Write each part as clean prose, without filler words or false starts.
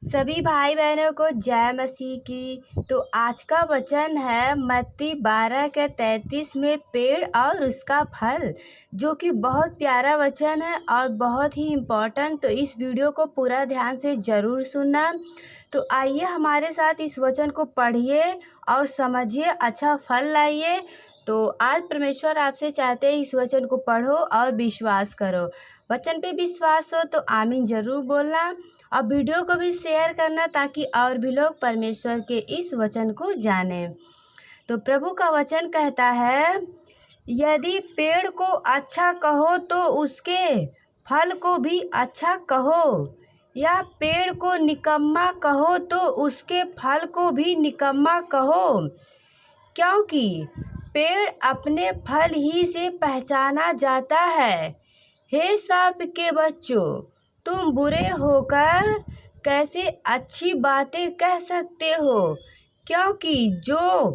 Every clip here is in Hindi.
सभी भाई बहनों को जय मसीह की। तो आज का वचन है मत्ती 12 के 33 में पेड़ और उसका फल, जो कि बहुत प्यारा वचन है और बहुत ही इम्पोर्टेंट। तो इस वीडियो को पूरा ध्यान से ज़रूर सुनना। तो आइए हमारे साथ इस वचन को पढ़िए और समझिए, अच्छा फल लाइए। तो आज परमेश्वर आपसे चाहते हैं इस वचन को पढ़ो और विश्वास करो। वचन पे विश्वास हो तो आमीन ज़रूर बोलना और वीडियो को भी शेयर करना, ताकि और भी लोग परमेश्वर के इस वचन को जाने। तो प्रभु का वचन कहता है, यदि पेड़ को अच्छा कहो तो उसके फल को भी अच्छा कहो, या पेड़ को निकम्मा कहो तो उसके फल को भी निकम्मा कहो, क्योंकि पेड़ अपने फल ही से पहचाना जाता है। हे सांप के बच्चों, तुम बुरे होकर कैसे अच्छी बातें कह सकते हो? क्योंकि जो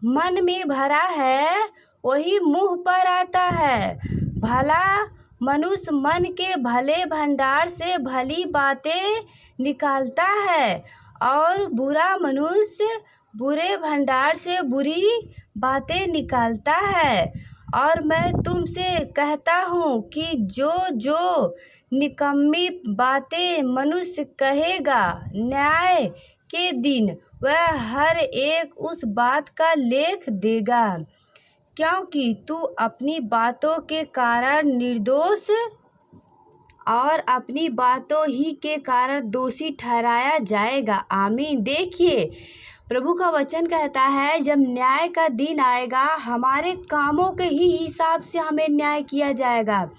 मन में भरा है वही मुंह पर आता है। भला मनुष्य मन के भले भंडार से भली बातें निकालता है, और बुरा मनुष्य बुरे भंडार से बुरी बातें निकालता है। और मैं तुमसे कहता हूँ कि जो जो निकम्मी बातें मनुष्य कहेगा, न्याय के दिन वह हर एक उस बात का लेख देगा। क्योंकि तू अपनी बातों के कारण निर्दोष और अपनी बातों ही के कारण दोषी ठहराया जाएगा। आमीन। देखिए, प्रभु का वचन कहता है, जब न्याय का दिन आएगा, हमारे कामों के ही हिसाब से हमें न्याय किया जाएगा।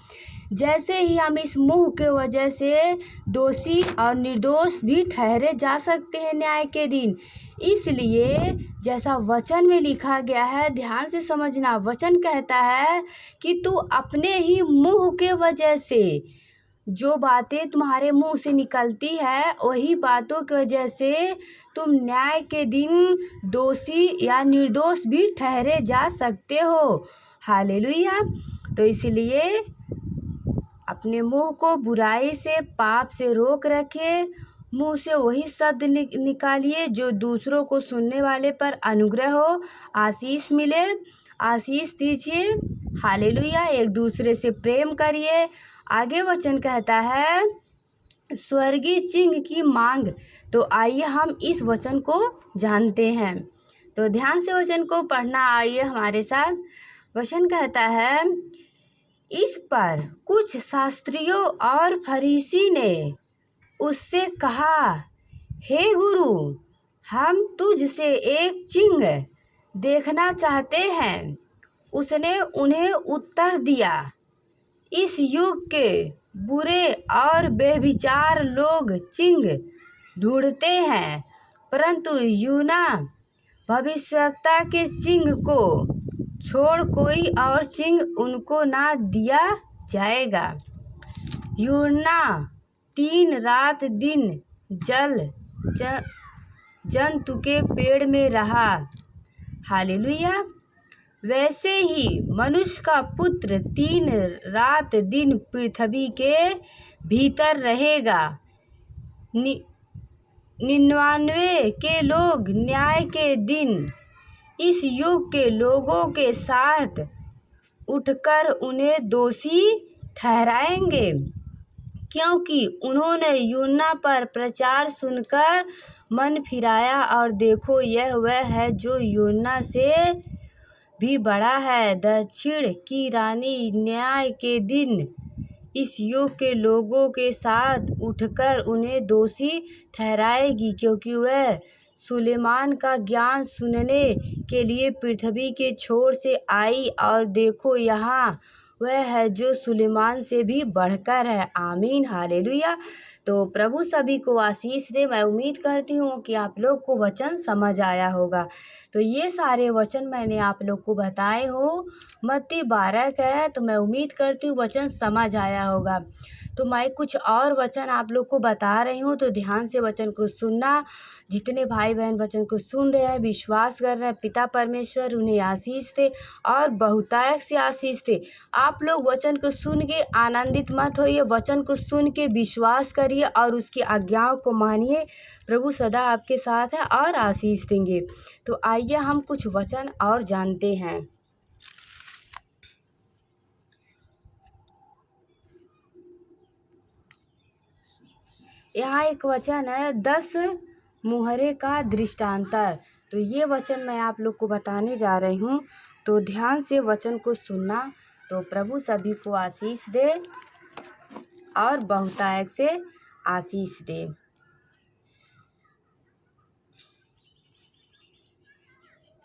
जैसे ही हम इस मुंह के वजह से दोषी और निर्दोष भी ठहरे जा सकते हैं न्याय के दिन। इसलिए जैसा वचन में लिखा गया है, ध्यान से समझना। वचन कहता है कि तू अपने ही मुंह के वजह से, जो बातें तुम्हारे मुंह से निकलती है, वही बातों की वजह से तुम न्याय के दिन दोषी या निर्दोष भी ठहरे जा सकते हो। हालेलुया। तो इसलिए अपने मुंह को बुराई से, पाप से रोक रखे। मुंह से वही शब्द निकालिए जो दूसरों को सुनने वाले पर अनुग्रह हो, आशीष मिले। आशीष दीजिए। हालेलुया। एक दूसरे से प्रेम करिए। आगे वचन कहता है, स्वर्गीय चिन्ह की मांग। तो आइए हम इस वचन को जानते हैं। तो ध्यान से वचन को पढ़ना आइए हमारे साथ। वचन कहता है, इस पर कुछ शास्त्रियों और फरीसी ने उससे कहा, हे गुरु, हम तुझसे एक चिन्ह देखना चाहते हैं। उसने उन्हें उत्तर दिया, इस युग के बुरे और बेविचार लोग चिन्ह ढूंढते हैं, परंतु यूना भविष्यवक्ता के चिन्ह को छोड़ कोई और चिन्ह उनको ना दिया जाएगा। यूना 3 रात दिन जल जंतु के पेड़ में रहा। हालेलुया। वैसे ही मनुष्य का पुत्र 3 रात दिन पृथ्वी के भीतर रहेगा। 99 के लोग न्याय के दिन इस युग के लोगों के साथ उठकर उन्हें दोषी ठहराएंगे, क्योंकि उन्होंने यूना पर प्रचार सुनकर मन फिराया, और देखो यह वह है जो यूना से भी बड़ा है। दक्षिण की रानी न्याय के दिन इस युग के लोगों के साथ उठकर उन्हें दोषी ठहराएगी, क्योंकि वह सुलेमान का ज्ञान सुनने के लिए पृथ्वी के छोर से आई, और देखो यहाँ वह है जो सुलेमान से भी बढ़कर है। आमीन। हालेलुया। तो प्रभु सभी को आशीष दे। मैं उम्मीद करती हूँ कि आप लोग को वचन समझ आया होगा। तो ये सारे वचन मैंने आप लोग को बताए हो, मत्ती 12 का है। तो मैं उम्मीद करती हूँ वचन समझ आया होगा। तो मैं कुछ और वचन आप लोग को बता रही हूँ, तो ध्यान से वचन को सुनना। जितने भाई बहन वचन को सुन रहे हैं, विश्वास कर रहे हैं, पिता परमेश्वर उन्हें आशीष दे और बहुतायत से आशीष दे। आप लोग वचन को सुन के आनंदित मत होइए, वचन को सुन के विश्वास करिए और उसकी आज्ञाओं को मानिए। प्रभु सदा आपके साथ है और आशीष देंगे। तो आइए हम कुछ वचन और जानते हैं। यहाँ एक वचन है 10 मुहरे का दृष्टांतर। तो ये वचन मैं आप लोग को बताने जा रही हूँ, तो ध्यान से वचन को सुनना। तो प्रभु सभी को आशीष दे और बहुतायत से आशीष दे।